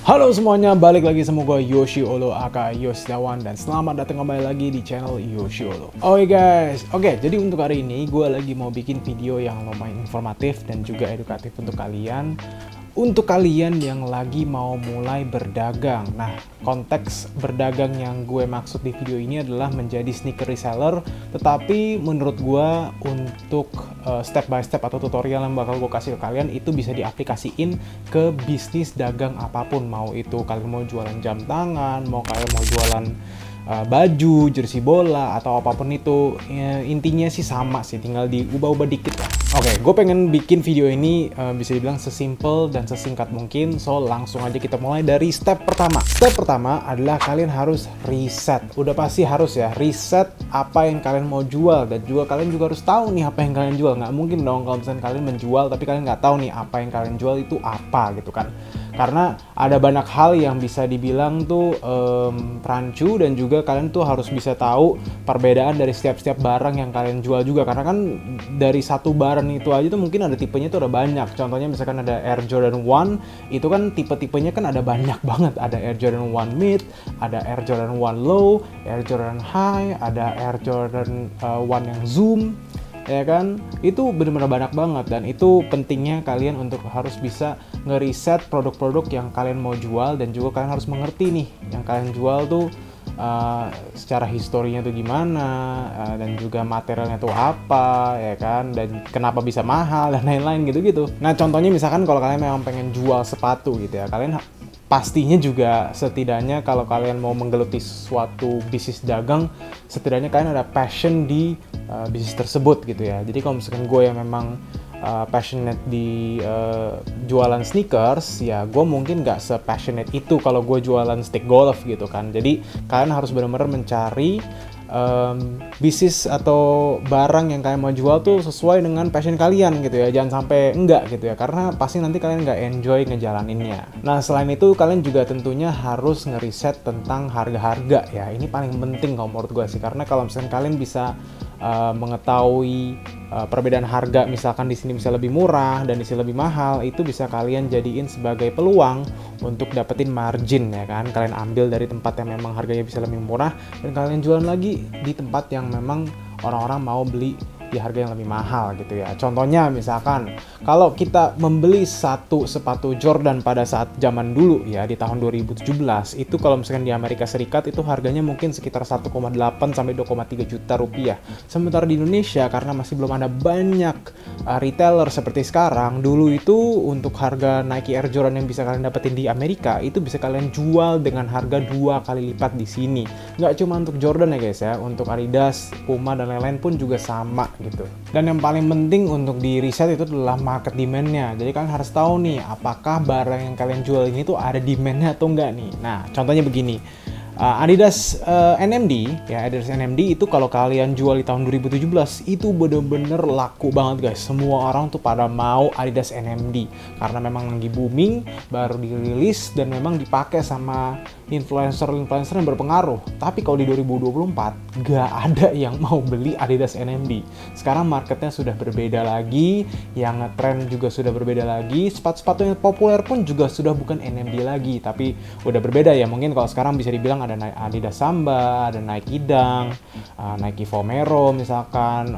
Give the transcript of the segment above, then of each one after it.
Halo semuanya, balik lagi sama gue Yoshi Olo aka Yosdawan dan selamat datang kembali lagi di channel Yoshi Olo. Oke guys, jadi untuk hari ini gue lagi mau bikin video yang lumayan informatif dan juga edukatif untuk kalian. Untuk kalian yang lagi mau mulai berdagang. Nah, konteks berdagang yang gue maksud di video ini adalah menjadi sneaker reseller. Tetapi menurut gue untuk step by step atau tutorial yang bakal gue kasih ke kalian itu bisa diaplikasiin ke bisnis dagang apapun. Mau itu kalian mau jualan jam tangan, mau kalian mau jualan baju, jersey bola, atau apapun itu, ya, intinya sih sama sih, tinggal diubah-ubah dikit lah. Gue pengen bikin video ini bisa dibilang sesimpel dan sesingkat mungkin, so langsung aja kita mulai dari step pertama. Step pertama adalah kalian harus riset. Udah pasti harus ya, riset apa yang kalian mau jual, dan juga kalian juga harus tahu nih apa yang kalian jual. Nggak mungkin dong kalau misalnya kalian menjual tapi kalian nggak tahu nih apa yang kalian jual itu apa gitu kan. Karena ada banyak hal yang bisa dibilang tuh rancu, dan juga kalian tuh harus bisa tahu perbedaan dari setiap barang yang kalian jual juga. Karena kan dari satu barang itu aja tuh mungkin ada tipenya tuh ada banyak. Contohnya misalkan ada Air Jordan 1, itu kan tipe-tipenya kan ada banyak banget. Ada Air Jordan 1 Mid, ada Air Jordan 1 Low, Air Jordan High, ada Air Jordan 1 yang Zoom. Ya kan, itu benar-benar banyak banget, dan itu pentingnya kalian untuk harus bisa ngeriset produk-produk yang kalian mau jual, dan juga kalian harus mengerti nih yang kalian jual tuh secara historinya tuh gimana, dan juga materialnya tuh apa, ya kan, dan kenapa bisa mahal dan lain-lain gitu-gitu. Nah, contohnya misalkan kalau kalian memang pengen jual sepatu gitu ya, kalian pastinya juga setidaknya kalau kalian mau menggeluti suatu bisnis dagang, setidaknya kalian ada passion di bisnis tersebut gitu ya. Jadi kalau misalkan gue yang memang passionate di jualan sneakers, ya gue mungkin nggak se-passionate itu kalau gue jualan stick golf gitu kan. Jadi kalian harus benar-benar mencari bisnis atau barang yang kalian mau jual tuh sesuai dengan passion kalian gitu ya. Jangan sampai enggak gitu ya, karena pasti nanti kalian nggak enjoy ngejalaninnya. Nah, selain itu kalian juga tentunya harus ngeriset tentang harga-harga ya. Ini paling penting kalau menurut gue sih, karena kalau misalnya kalian bisa mengetahui perbedaan harga, misalkan di sini bisa lebih murah dan di sini lebih mahal, itu bisa kalian jadiin sebagai peluang untuk dapetin margin ya kan. Kalian ambil dari tempat yang memang harganya bisa lebih murah, dan kalian jualan lagi di tempat yang memang orang-orang mau beli di harga yang lebih mahal gitu ya. Contohnya misalkan kalau kita membeli satu sepatu Jordan pada saat zaman dulu ya, di tahun 2017, itu kalau misalkan di Amerika Serikat itu harganya mungkin sekitar 1,8 sampai 2,3 juta rupiah. Sementara di Indonesia, karena masih belum ada banyak retailer seperti sekarang, dulu itu untuk harga Nike Air Jordan yang bisa kalian dapetin di Amerika itu bisa kalian jual dengan harga 2 kali lipat di sini. Nggak cuma untuk Jordan ya guys ya, untuk Adidas, Puma dan lain-lain pun juga sama gitu. Dan yang paling penting untuk di riset itu adalah market demand-nya. Jadi kalian harus tahu nih, apakah barang yang kalian jual ini tuh ada demand-nya atau enggak nih. Nah, contohnya begini. Adidas NMD ya, Adidas NMD itu kalau kalian jual di tahun 2017 itu bener-bener laku banget guys. Semua orang tuh pada mau Adidas NMD karena memang lagi booming, baru dirilis dan memang dipakai sama influencer-influencer yang berpengaruh. Tapi kalau di 2024 gak ada yang mau beli Adidas NMD. Sekarang marketnya sudah berbeda lagi, yang ngetrend juga sudah berbeda lagi, sepatu-sepatu yang populer pun juga sudah bukan NMD lagi, tapi udah berbeda ya. Mungkin kalau sekarang bisa dibilang ada Adidas Samba, ada Nike Dunk, Nike Vomero misalkan,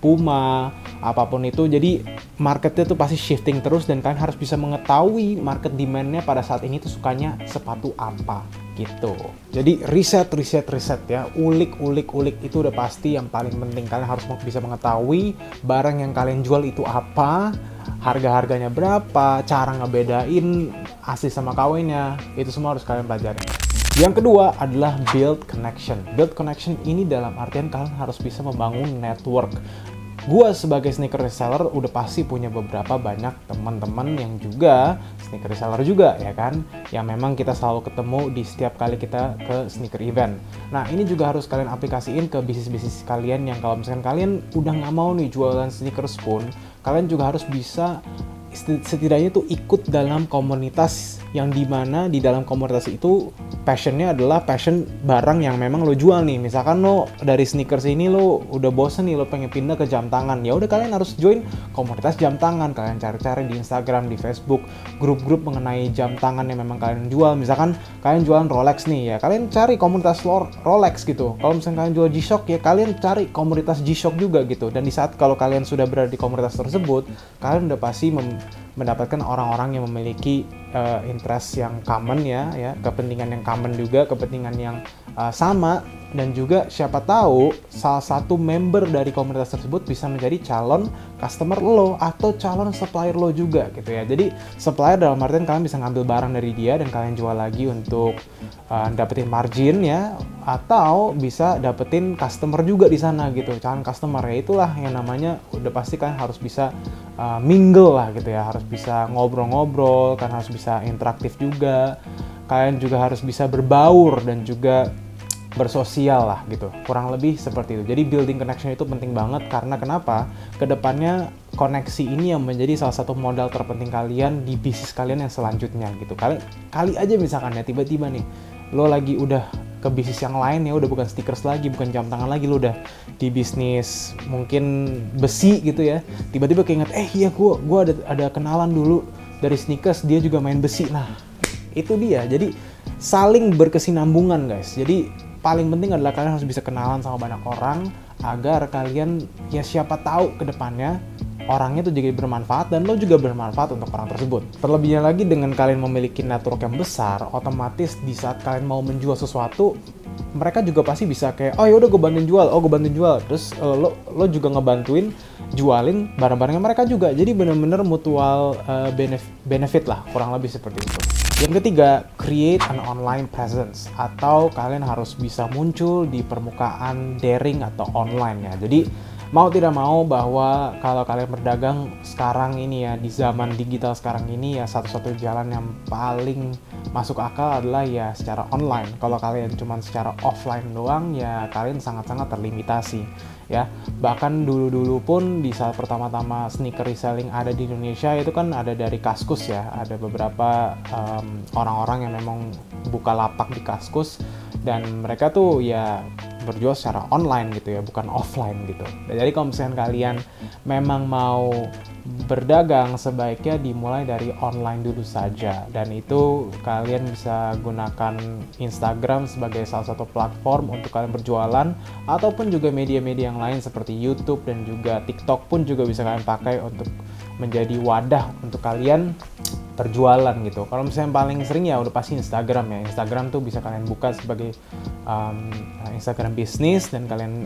Puma, apapun itu. Jadi marketnya tuh pasti shifting terus, dan kalian harus bisa mengetahui market demand-nya pada saat ini tuh sukanya sepatu apa gitu. Jadi riset ya, ulik itu udah pasti yang paling penting. Kalian harus bisa mengetahui barang yang kalian jual itu apa, harga-harganya berapa, cara ngebedain asli sama KW-nya, itu semua harus kalian pelajari. Yang kedua adalah build connection. Build connection ini dalam artian kalian harus bisa membangun network. Gua sebagai sneaker reseller udah pasti punya beberapa banyak teman-teman yang juga sneaker reseller juga ya kan, yang memang kita selalu ketemu di setiap kali kita ke sneaker event. Nah, ini juga harus kalian aplikasiin ke bisnis-bisnis kalian, yang kalau misalkan kalian udah nggak mau nih jualan sneakers pun, kalian juga harus bisa setidaknya tuh ikut dalam komunitas, yang dimana di dalam komunitas itu passionnya adalah passion barang yang memang lo jual nih. Misalkan lo dari sneakers ini lo udah bosen nih, lo pengen pindah ke jam tangan, ya udah kalian harus join komunitas jam tangan. Kalian cari-cari di Instagram, di Facebook, grup-grup mengenai jam tangan yang memang kalian jual. Misalkan kalian jualan Rolex nih, ya kalian cari komunitas Rolex gitu. Kalau misalkan kalian jual G-Shock, ya kalian cari komunitas G-Shock juga gitu. Dan di saat kalau kalian sudah berada di komunitas tersebut, kalian udah pasti mendapatkan orang-orang yang memiliki interest yang common, ya kepentingan yang common juga, kepentingan yang sama. Dan juga siapa tahu salah satu member dari komunitas tersebut bisa menjadi calon customer lo atau calon supplier lo juga gitu ya. Jadi supplier dalam artian kalian bisa ngambil barang dari dia dan kalian jual lagi untuk dapetin margin ya, atau bisa dapetin customer juga di sana gitu, calon customer. Ya itulah yang namanya udah pasti kalian harus bisa mingle lah gitu ya, harus bisa ngobrol-ngobrol, kalian harus bisa interaktif juga, kalian juga harus bisa berbaur dan juga bersosial lah gitu, kurang lebih seperti itu. Jadi building connection itu penting banget, karena kenapa? Kedepannya koneksi ini yang menjadi salah satu modal terpenting kalian di bisnis kalian yang selanjutnya gitu. Kali aja misalkan ya tiba-tiba nih lo lagi udah ke bisnis yang lain, ya udah bukan stickers lagi, bukan jam tangan lagi, lo udah di bisnis mungkin besi gitu ya, tiba-tiba keinget iya gue ada kenalan dulu dari sneakers, dia juga main besi. Nah itu dia, jadi saling berkesinambungan guys. Jadi paling penting adalah kalian harus bisa kenalan sama banyak orang, agar kalian ya siapa tahu ke depannya orangnya tuh jadi bermanfaat dan lo juga bermanfaat untuk orang tersebut. Terlebihnya lagi dengan kalian memiliki network yang besar, otomatis di saat kalian mau menjual sesuatu, mereka juga pasti bisa kayak, oh yaudah gue bantuin jual, terus lo juga ngebantuin jualin barang-barangnya mereka juga. Jadi bener-bener mutual benefit lah, kurang lebih seperti itu. Yang ketiga, create an online presence, atau kalian harus bisa muncul di permukaan daring atau online ya. Jadi mau tidak mau bahwa kalau kalian berdagang sekarang ini ya, di zaman digital sekarang ini ya, satu-satu jalan yang paling masuk akal adalah ya secara online. Kalau kalian cuma secara offline doang ya kalian sangat-sangat terlimitasi ya. Bahkan dulu-dulu pun di saat pertama-tama sneaker reselling ada di Indonesia itu kan ada dari Kaskus ya, ada beberapa orang-orang yang memang buka lapak di Kaskus dan mereka tuh ya berjual secara online gitu ya, bukan offline gitu. Jadi kalau misalkan kalian memang mau berdagang, sebaiknya dimulai dari online dulu saja, dan itu kalian bisa gunakan Instagram sebagai salah satu platform untuk kalian berjualan, ataupun juga media-media yang lain seperti YouTube dan juga TikTok pun juga bisa kalian pakai untuk menjadi wadah untuk kalian berjualan gitu. Kalau misalnya yang paling sering ya udah pasti Instagram ya. Instagram tuh bisa kalian buka sebagai Instagram bisnis dan kalian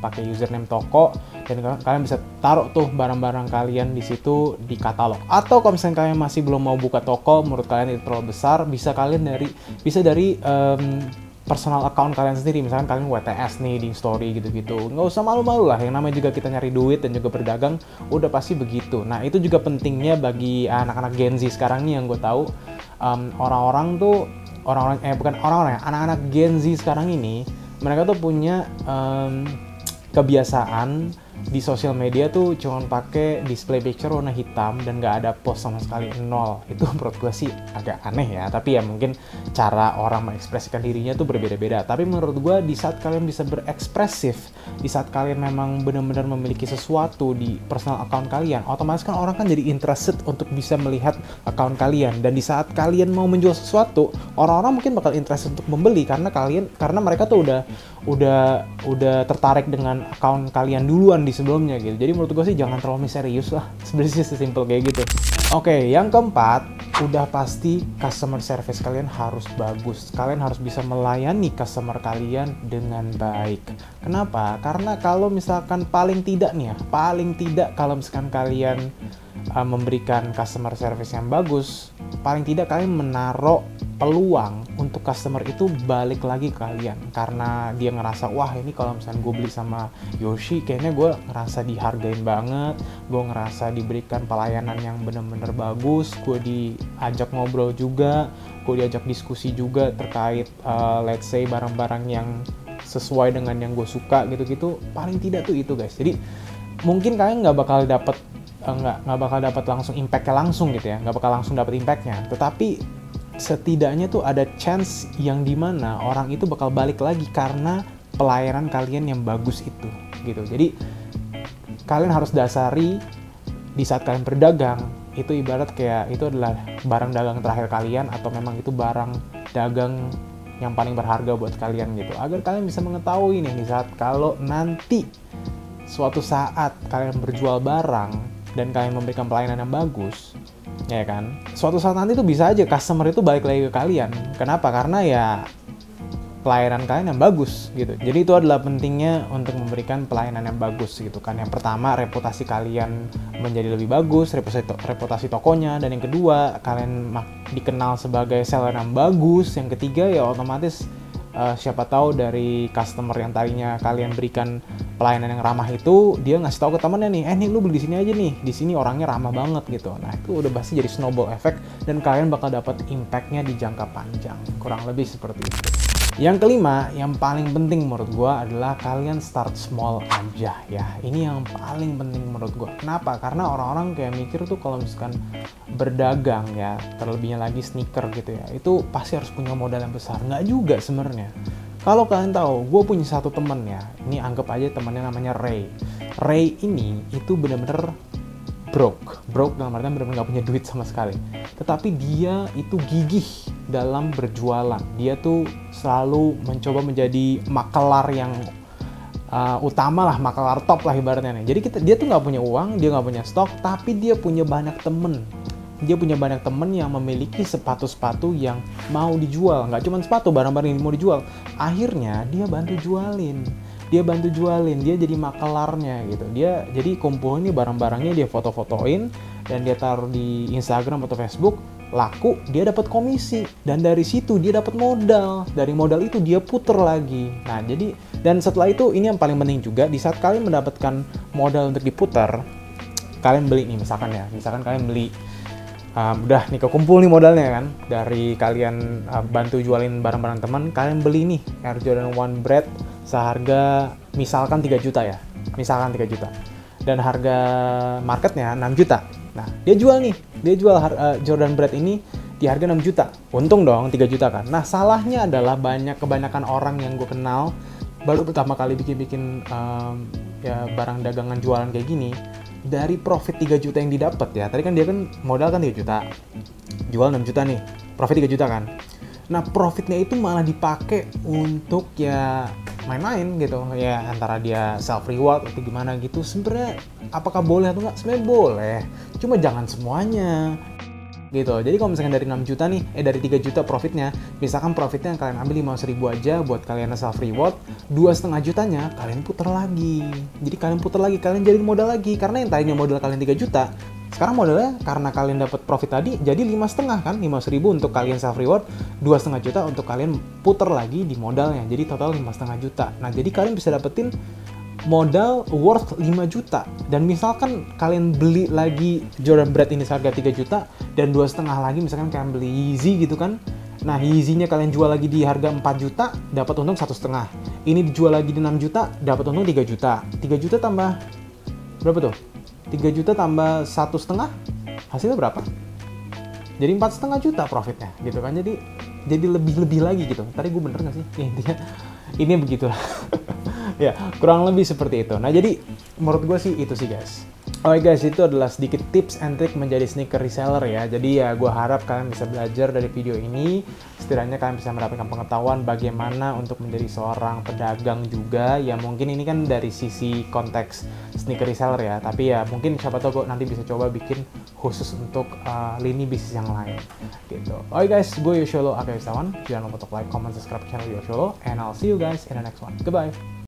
pakai username toko, dan kalian bisa taruh tuh barang-barang kalian di situ di katalog. Atau kalau misalnya kalian masih belum mau buka toko, menurut kalian itu terlalu besar, bisa dari personal account kalian sendiri. Misalkan kalian WTS nih di story gitu-gitu, nggak usah malu-malu lah, yang namanya juga kita nyari duit dan juga berdagang udah pasti begitu. Nah itu juga pentingnya bagi anak-anak Gen Z sekarang nih, yang gue tahu anak-anak Gen Z sekarang ini mereka tuh punya kebiasaan di sosial media tuh cuman pakai display picture warna hitam dan nggak ada post sama sekali, nol. Itu menurut gue sih agak aneh ya, tapi ya mungkin cara orang mengekspresikan dirinya tuh berbeda-beda. Tapi menurut gue di saat kalian bisa berekspresif, di saat kalian memang benar-benar memiliki sesuatu di personal account kalian, otomatis kan orang kan jadi interested untuk bisa melihat account kalian. Dan di saat kalian mau menjual sesuatu, orang-orang mungkin bakal interested untuk membeli karena mereka tuh udah tertarik dengan account kalian duluan di sebelumnya gitu. Jadi menurut gue sih jangan terlalu misterius lah, sebenarnya sih sesimpel kayak gitu. Oke, yang keempat, udah pasti customer service kalian harus bagus. Kalian harus bisa melayani customer kalian dengan baik. Kenapa? Karena kalau misalkan paling tidak kalau misalkan kalian memberikan customer service yang bagus, paling tidak kalian menaruh peluang untuk customer itu balik lagi ke kalian, karena dia ngerasa, wah ini kalau misalnya gue beli sama Yoshi kayaknya gue ngerasa dihargain banget, gue ngerasa diberikan pelayanan yang bener-bener bagus, gue diajak ngobrol juga, gue diajak diskusi juga terkait let's say barang-barang yang sesuai dengan yang gue suka gitu-gitu. Paling tidak tuh itu guys. Jadi mungkin kalian nggak bakal dapat langsung impactnya langsung gitu ya, nggak bakal langsung dapat impactnya, tetapi setidaknya tuh ada chance yang dimana orang itu bakal balik lagi karena pelayanan kalian yang bagus itu gitu. Jadi kalian harus dasari di saat kalian berdagang itu ibarat kayak itu adalah barang dagang terakhir kalian atau memang itu barang dagang yang paling berharga buat kalian gitu, agar kalian bisa mengetahui nih di saat kalau nanti suatu saat kalian berjual barang dan kalian memberikan pelayanan yang bagus, ya kan, suatu saat nanti tuh bisa aja customer itu balik lagi ke kalian. Kenapa? Karena ya pelayanan kalian yang bagus gitu. Jadi itu adalah pentingnya untuk memberikan pelayanan yang bagus gitu kan. Yang pertama, reputasi kalian menjadi lebih bagus, reputasi tokonya, dan yang kedua, kalian dikenal sebagai seller yang bagus. Yang ketiga ya otomatis siapa tahu dari customer yang tadinya kalian berikan pelayanan yang ramah itu, dia ngasih tahu ke temannya nih, nih lu beli di sini aja nih, di sini orangnya ramah banget gitu. Nah itu udah pasti jadi snowball effect dan kalian bakal dapat impact-nya di jangka panjang. Kurang lebih seperti itu. Yang kelima, yang paling penting menurut gue adalah kalian start small aja ya. Ini yang paling penting menurut gue. Kenapa? Karena orang-orang kayak mikir tuh kalau misalkan berdagang ya, terlebihnya lagi sneaker gitu ya, itu pasti harus punya modal yang besar. Nggak juga sebenarnya. Kalau kalian tahu, gue punya satu temen ya, ini anggap aja temennya namanya Ray. Ray ini itu bener-bener broke dalam artian benar-benar nggak punya duit sama sekali. Tetapi dia itu gigih dalam berjualan. Dia tuh selalu mencoba menjadi makelar yang utama lah, makelar top lah ibaratnya nih. Jadi dia tuh nggak punya uang, dia nggak punya stok, tapi dia punya banyak temen. Dia punya banyak temen yang memiliki sepatu-sepatu yang mau dijual. Nggak cuma sepatu, barang-barang yang mau dijual. Akhirnya dia bantu jualin, dia jadi makelarnya gitu. Dia jadi kumpulin nih barang-barangnya, dia foto-fotoin dan dia taruh di Instagram atau Facebook, laku, dia dapat komisi, dan dari situ dia dapat modal. Dari modal itu dia puter lagi. Nah jadi, dan setelah itu ini yang paling penting juga, di saat kalian mendapatkan modal untuk diputar, kalian beli nih misalkan kalian beli udah nih kekumpul nih modalnya kan, dari kalian bantu jualin barang-barang teman, kalian beli nih Air Jordan 1 Bread seharga misalkan 3 juta ya, dan harga marketnya 6 juta. Nah dia jual Jordan Bread ini di harga 6 juta, untung dong 3 juta kan. Nah salahnya adalah kebanyakan orang yang gue kenal baru pertama kali bikin ya barang dagangan jualan kayak gini, dari profit 3 juta yang didapat ya, tadi kan dia kan modal kan 3 juta, jual 6 juta nih, profit 3 juta kan. Nah profitnya itu malah dipakai untuk ya main-main gitu ya, antara dia self reward atau gimana gitu. Sebenarnya apakah boleh atau enggak? Sebenarnya boleh, cuma jangan semuanya gitu. Jadi kalau misalkan dari 6 juta nih, dari 3 juta profitnya, misalkan profitnya yang kalian ambil 500.000 aja buat kalian self reward, 2,5 jutanya kalian putar lagi. Jadi kalian putar lagi, kalian jadi modal lagi, karena yang tadinya modal kalian 3 juta, sekarang modalnya karena kalian dapat profit tadi jadi 5,5 kan, 500.000 untuk kalian self reward, 2,5 juta untuk kalian putar lagi di modalnya, jadi total 5,5 juta. Nah jadi kalian bisa dapetin modal worth 5 juta. Dan misalkan kalian beli lagi Jordan Bread ini seharga 3 juta dan 2,5 lagi misalkan kalian beli Yeezy gitu kan. Nah Yeezy-nya kalian jual lagi di harga 4 juta, dapat untung 1,5. Ini dijual lagi di 6 juta, dapat untung 3 juta. 3 juta tambah berapa tuh? 3 juta tambah 1,5, hasilnya berapa? Jadi 4,5 juta profitnya gitu kan. Jadi lebih lagi gitu. Tadi gue bener nggak sih? Intinya ini begitulah. Ya, kurang lebih seperti itu. Nah, jadi menurut gue sih itu sih guys. Oke guys, itu adalah sedikit tips and trick menjadi sneaker reseller ya. Jadi ya gue harap kalian bisa belajar dari video ini. Setidaknya kalian bisa mendapatkan pengetahuan bagaimana untuk menjadi seorang pedagang juga. Ya mungkin ini kan dari sisi konteks sneaker reseller ya. Tapi ya mungkin siapa tahu gue nanti bisa coba bikin khusus untuk lini bisnis yang lain gitu. Oke guys, gue Yosholo Aka Wistawan. Jangan lupa untuk like, comment, subscribe channel Yosholo. And I'll see you guys in the next one. Goodbye.